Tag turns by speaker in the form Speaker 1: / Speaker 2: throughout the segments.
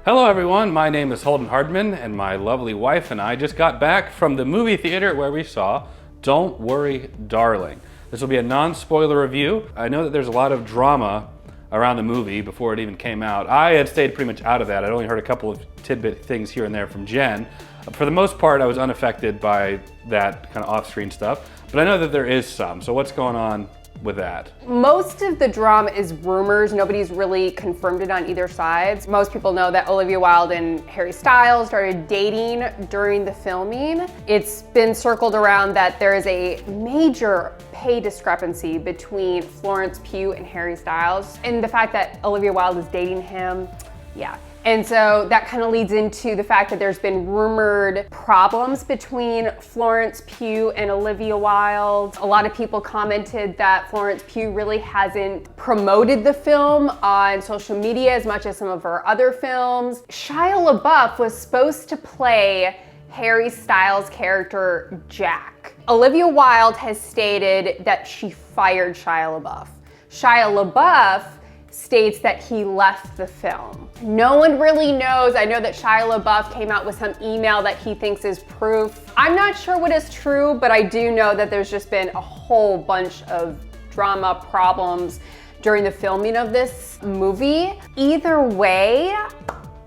Speaker 1: Hello everyone, my name is Holden Hardman, and my lovely wife and I just got back from the movie theater where we saw Don't Worry, Darling. This will be a non-spoiler review. I know that there's a lot of drama around the movie before it even came out. I had stayed pretty much out of that. I'd only heard a couple of tidbit things here and there from Jen. For the most part, I was unaffected by that kind of off-screen stuff, but I know that there is some. So what's going on with that?
Speaker 2: Most of the drama is rumors. Nobody's really confirmed it on either side. Most people know that Olivia Wilde and Harry Styles started dating during the filming. It's been circled around that there is a major pay discrepancy between Florence Pugh and Harry Styles, and the fact that Olivia Wilde is dating him, yeah. And so that kind of leads into the fact that there's been rumored problems between Florence Pugh and Olivia Wilde. A lot of people commented that Florence Pugh really hasn't promoted the film on social media as much as some of her other films. Shia LaBeouf was supposed to play Harry Styles' character Jack. Olivia Wilde has stated that she fired Shia LaBeouf. Shia LaBeouf states that he left the film. No one really knows. I know that Shia LaBeouf came out with some email that he thinks is proof. I'm not sure what is true, but I do know that there's just been a whole bunch of drama problems during the filming of this movie. Either way,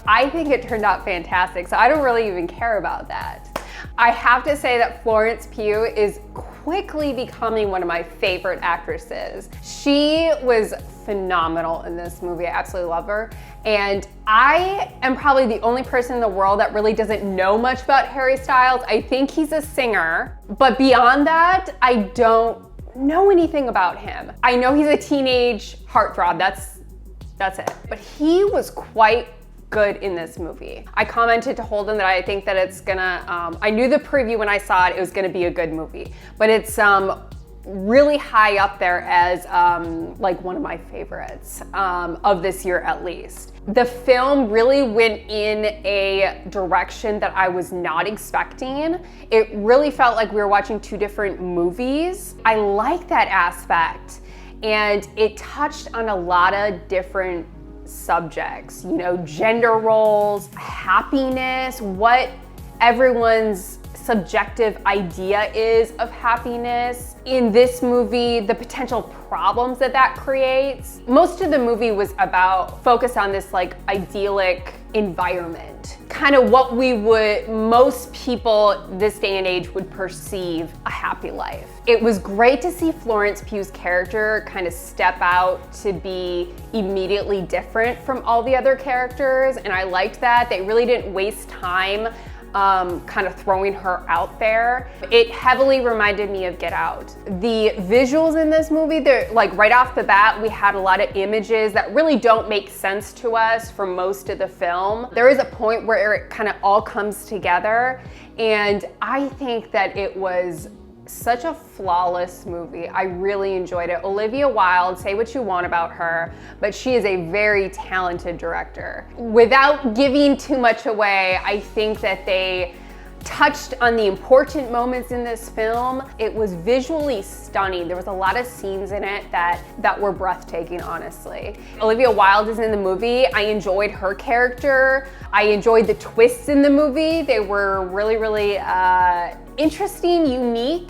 Speaker 2: I think it turned out fantastic, so I don't really even care about that. I have to say that Florence Pugh is quickly becoming one of my favorite actresses. She was phenomenal in this movie. I absolutely love her. And I am probably the only person in the world that really doesn't know much about Harry Styles. I think he's a singer, but beyond that, I don't know anything about him. I know he's a teenage heartthrob, that's it. But he was quite good in this movie. I commented to Holden that I think that it's gonna, I knew the preview when I saw it, it was gonna be a good movie, but it's really high up there as like one of my favorites of this year at least. The film really went in a direction that I was not expecting. It really felt like we were watching two different movies. I like that aspect, and it touched on a lot of different subjects, you know, gender roles, happiness, what everyone's subjective idea is of happiness. In this movie, the potential problems that creates. Most of the movie was about focus on this like idyllic environment, kind of what most people this day and age would perceive a happy life. It was great to see Florence Pugh's character kind of step out to be immediately different from all the other characters, and I liked that. They really didn't waste time kind of throwing her out there. It heavily reminded me of Get Out. The visuals in this movie, they're like right off the bat, we had a lot of images that really don't make sense to us for most of the film. There is a point where it kind of all comes together, and I think that it was such a flawless movie. I really enjoyed it. Olivia Wilde, say what you want about her, but she is a very talented director. Without giving too much away, I think that they touched on the important moments in this film. It was visually stunning. There was a lot of scenes in it that were breathtaking, honestly. Olivia Wilde is in the movie. I enjoyed her character. I enjoyed the twists in the movie. They were really, really interesting, unique,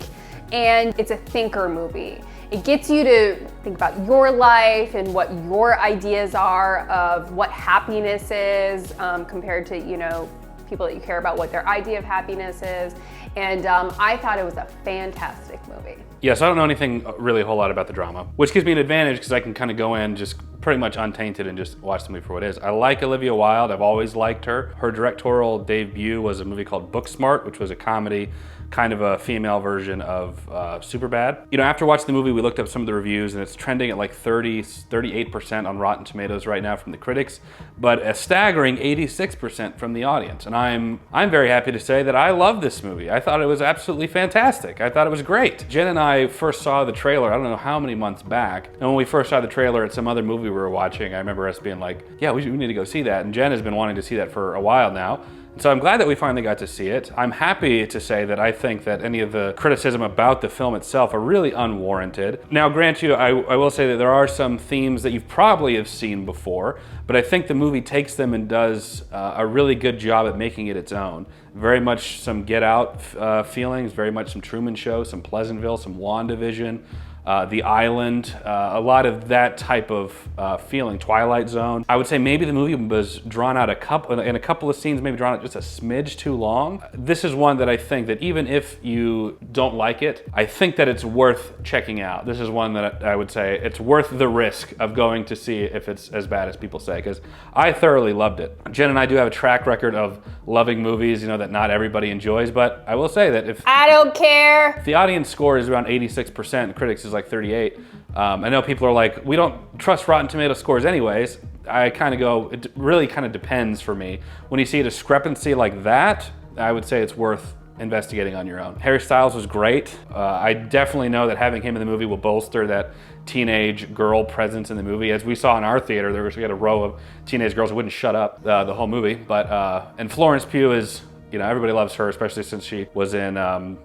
Speaker 2: and it's a thinker movie. It gets you to think about your life and what your ideas are of what happiness is compared to, you know, people that you care about, what their idea of happiness is. And I thought it was a fantastic movie.
Speaker 1: Yes, I don't know anything really a whole lot about the drama, which gives me an advantage because I can kind of go in just pretty much untainted and just watch the movie for what it is. I like Olivia Wilde. I've always liked her. Her directorial debut was a movie called Booksmart, which was a comedy, kind of a female version of Superbad. You know, after watching the movie, we looked up some of the reviews, and it's trending at like 38% on Rotten Tomatoes right now from the critics, but a staggering 86% from the audience. And I'm very happy to say that I love this movie. I thought it was absolutely fantastic. I thought it was great. Jen and I first saw the trailer, I don't know how many months back, and when we first saw the trailer at some other movie we were watching, I remember us being like, yeah, we need to go see that. And Jen has been wanting to see that for a while now. So I'm glad that we finally got to see it. I'm happy to say that I think that any of the criticism about the film itself are really unwarranted. Now, grant you, I will say that there are some themes that you've probably have seen before, but I think the movie takes them and does a really good job at making it its own. Very much some Get Out feelings, very much some Truman Show, some Pleasantville, some WandaVision. The Island, a lot of that type of feeling, Twilight Zone. I would say maybe the movie was drawn out in a couple of scenes, maybe drawn out just a smidge too long. This is one that I think that even if you don't like it, I think that it's worth checking out. This is one that I would say it's worth the risk of going to see if it's as bad as people say, because I thoroughly loved it. Jen and I do have a track record of loving movies, that not everybody enjoys, but I will say that if
Speaker 2: I don't care.
Speaker 1: the audience score is around 86%, critics is like 38. I know people are like, we don't trust Rotten Tomato scores anyways. I kind of go, it really kind of depends for me. When you see a discrepancy like that, I would say it's worth investigating on your own. Harry Styles was great. I definitely know that having him in the movie will bolster that teenage girl presence in the movie. As we saw in our theater, we had a row of teenage girls who wouldn't shut up the whole movie. And Florence Pugh is, everybody loves her, especially since she was in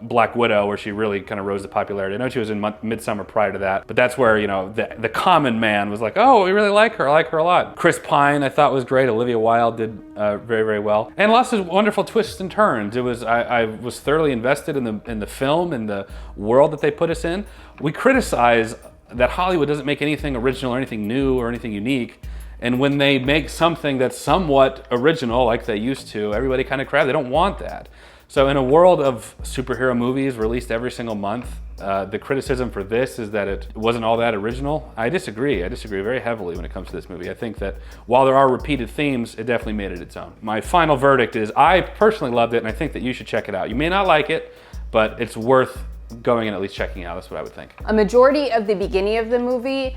Speaker 1: Black Widow, where she really kind of rose to popularity. I know she was in Midsummer prior to that, but that's where, the common man was like, oh, we really like her. I like her a lot. Chris Pine, I thought was great. Olivia Wilde did very, very well. And lots of wonderful twists and turns. I was thoroughly invested in the film and the world that they put us in. We criticize that Hollywood doesn't make anything original or anything new or anything unique. And when they make something that's somewhat original, like they used to, everybody kind of crap. They don't want that. So in a world of superhero movies released every single month, the criticism for this is that it wasn't all that original. I disagree. I disagree very heavily when it comes to this movie. I think that while there are repeated themes, it definitely made it its own. My final verdict is I personally loved it, and I think that you should check it out. You may not like it, but it's worth going and at least checking out. That's what I would think.
Speaker 2: A majority of the beginning of the movie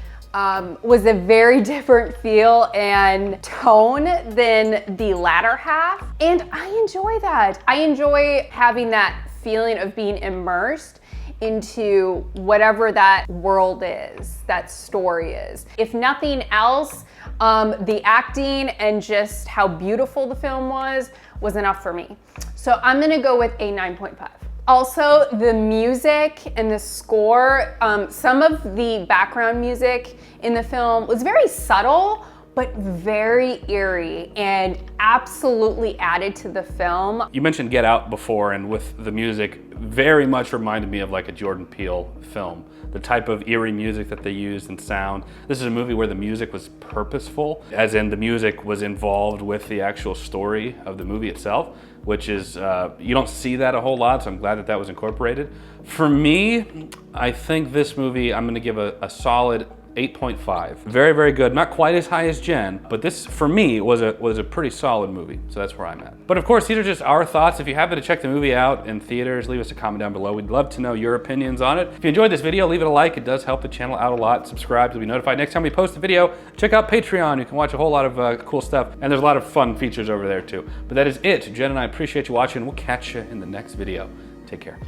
Speaker 2: was a very different feel and tone than the latter half. And I enjoy that. I enjoy having that feeling of being immersed into whatever that world is, that story is. If nothing else, the acting and just how beautiful the film was enough for me. So I'm gonna go with a 9.5. Also, the music and the score, some of the background music in the film was very subtle, but very eerie and absolutely added to the film.
Speaker 1: You mentioned Get Out before, and with the music, very much reminded me of like a Jordan Peele film. The type of eerie music that they used and sound. This is a movie where the music was purposeful, as in the music was involved with the actual story of the movie itself, which is, you don't see that a whole lot, so I'm glad that that was incorporated. For me, I think this movie, I'm gonna give a solid 8.5. Very, very good. Not quite as high as Jen, but this, for me, was a pretty solid movie. So that's where I'm at. But of course, these are just our thoughts. If you happen to check the movie out in theaters, leave us a comment down below. We'd love to know your opinions on it. If you enjoyed this video, leave it a like. It does help the channel out a lot. Subscribe to be notified next time we post a video. Check out Patreon. You can watch a whole lot of cool stuff. And there's a lot of fun features over there too. But that is it. Jen and I appreciate you watching. We'll catch you in the next video. Take care.